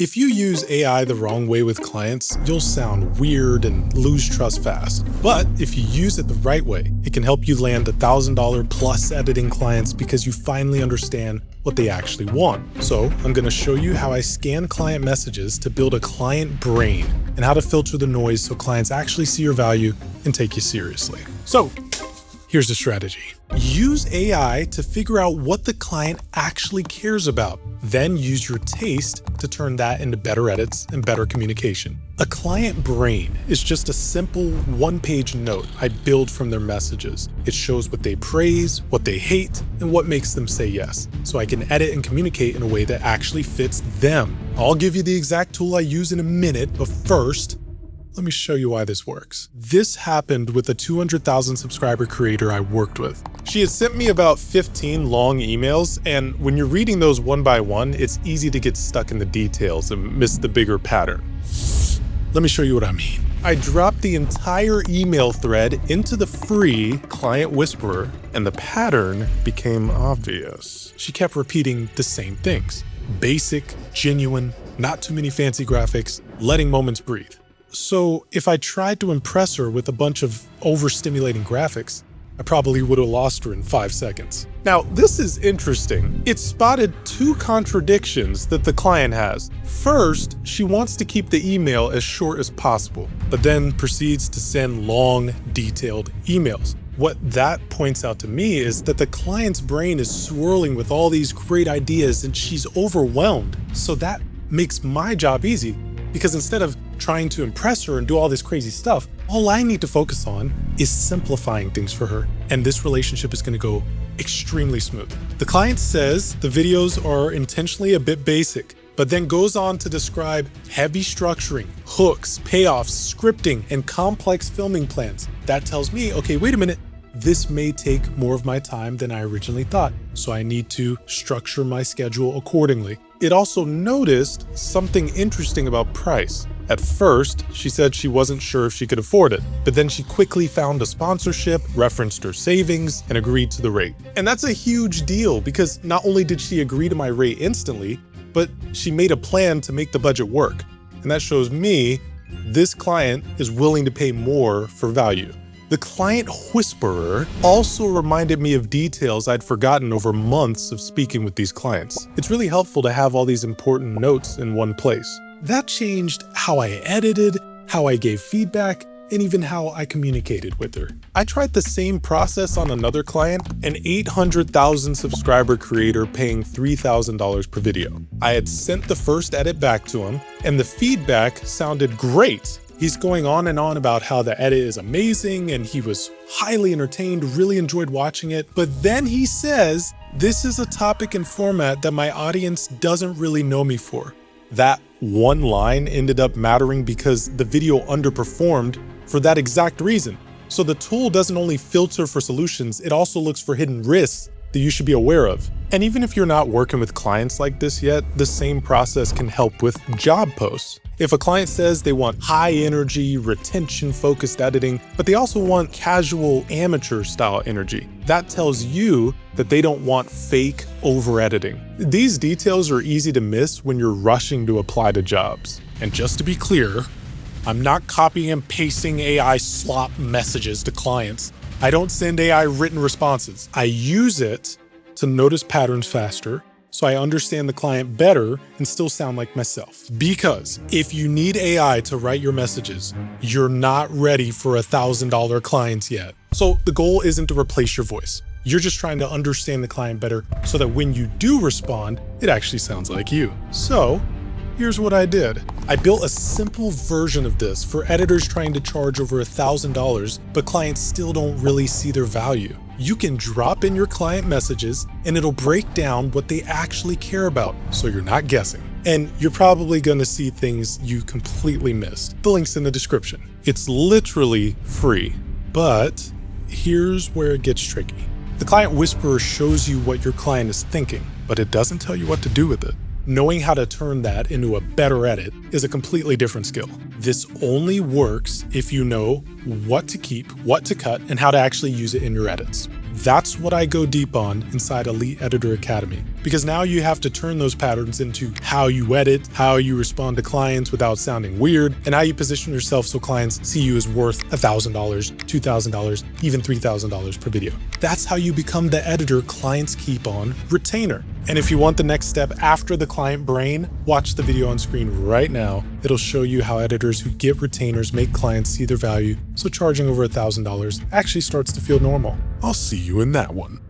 If you use AI the wrong way with clients, you'll sound weird and lose trust fast. But if you use it the right way, it can help you land $1,000 plus editing clients because you finally understand what they actually want. So I'm going to show you how I scan client messages to build a client brain and how to filter the noise so clients actually see your value and take you seriously. So here's the strategy. Use AI to figure out what the client actually cares about. Then use your taste to turn that into better edits and better communication. A client brain is just a simple one-page note I build from their messages. It shows what they praise, what they hate, and what makes them say yes, so I can edit and communicate in a way that actually fits them. I'll give you the exact tool I use in a minute, but first, let me show you why this works. This happened with a 200,000 subscriber creator I worked with. She had sent me about 15 long emails, and when you're reading those one by one, it's easy to get stuck in the details and miss the bigger pattern. Let me show you what I mean. I dropped the entire email thread into the free Client Whisperer, and the pattern became obvious. She kept repeating the same things. Basic, genuine, not too many fancy graphics, letting moments breathe. So if I tried to impress her with a bunch of overstimulating graphics, I probably would have lost her in 5 seconds. Now, this is interesting. It spotted two contradictions that the client has. First, she wants to keep the email as short as possible, but then proceeds to send long, detailed emails. What that points out to me is that the client's brain is swirling with all these great ideas and she's overwhelmed. So that makes my job easy, because instead of trying to impress her and do all this crazy stuff, all I need to focus on is simplifying things for her. And this relationship is going to go extremely smooth. The client says the videos are intentionally a bit basic, but then goes on to describe heavy structuring, hooks, payoffs, scripting, and complex filming plans. That tells me, okay, wait a minute, this may take more of my time than I originally thought, so I need to structure my schedule accordingly. It also noticed something interesting about price. At first, she said she wasn't sure if she could afford it, but then she quickly found a sponsorship, referenced her savings, and agreed to the rate. And that's a huge deal because not only did she agree to my rate instantly, but she made a plan to make the budget work. And that shows me this client is willing to pay more for value. The Client Whisperer also reminded me of details I'd forgotten over months of speaking with these clients. It's really helpful to have all these important notes in one place. That changed how I edited, how I gave feedback, and even how I communicated with her. I tried the same process on another client, an 800,000 subscriber creator paying $3,000 per video. I had sent the first edit back to him, and the feedback sounded great. He's going on and on about how the edit is amazing and he was highly entertained, really enjoyed watching it. But then he says, this is a topic and format that my audience doesn't really know me for. That one line ended up mattering because the video underperformed for that exact reason. So the tool doesn't only filter for solutions, it also looks for hidden risks that you should be aware of. And even if you're not working with clients like this yet, the same process can help with job posts. If a client says they want high energy, retention focused editing, but they also want casual amateur style energy, that tells you that they don't want fake over editing. These details are easy to miss when you're rushing to apply to jobs. And just to be clear, I'm not copying and pasting AI slop messages to clients. I don't send AI written responses. I use it to notice patterns faster, so I understand the client better and still sound like myself. Because if you need AI to write your messages, you're not ready for $1,000 clients yet. So the goal isn't to replace your voice. You're just trying to understand the client better so that when you do respond, it actually sounds like you. So here's what I did. I built a simple version of this for editors trying to charge over $1,000, but clients still don't really see their value. You can drop in your client messages and it'll break down what they actually care about, so you're not guessing. And you're probably gonna see things you completely missed. The link's in the description. It's literally free, but here's where it gets tricky. The Client Whisperer shows you what your client is thinking, but it doesn't tell you what to do with it. Knowing how to turn that into a better edit is a completely different skill. This only works if you know what to keep, what to cut, and how to actually use it in your edits. That's what I go deep on inside Elite Editor Academy. Because now you have to turn those patterns into how you edit, how you respond to clients without sounding weird, and how you position yourself so clients see you as worth $1,000, $2,000, even $3,000 per video. That's how you become the editor clients keep on retainer. And if you want the next step after the client brain, watch the video on screen right now. It'll show you how editors who get retainers make clients see their value, so charging over $1,000 actually starts to feel normal. I'll see you in that one.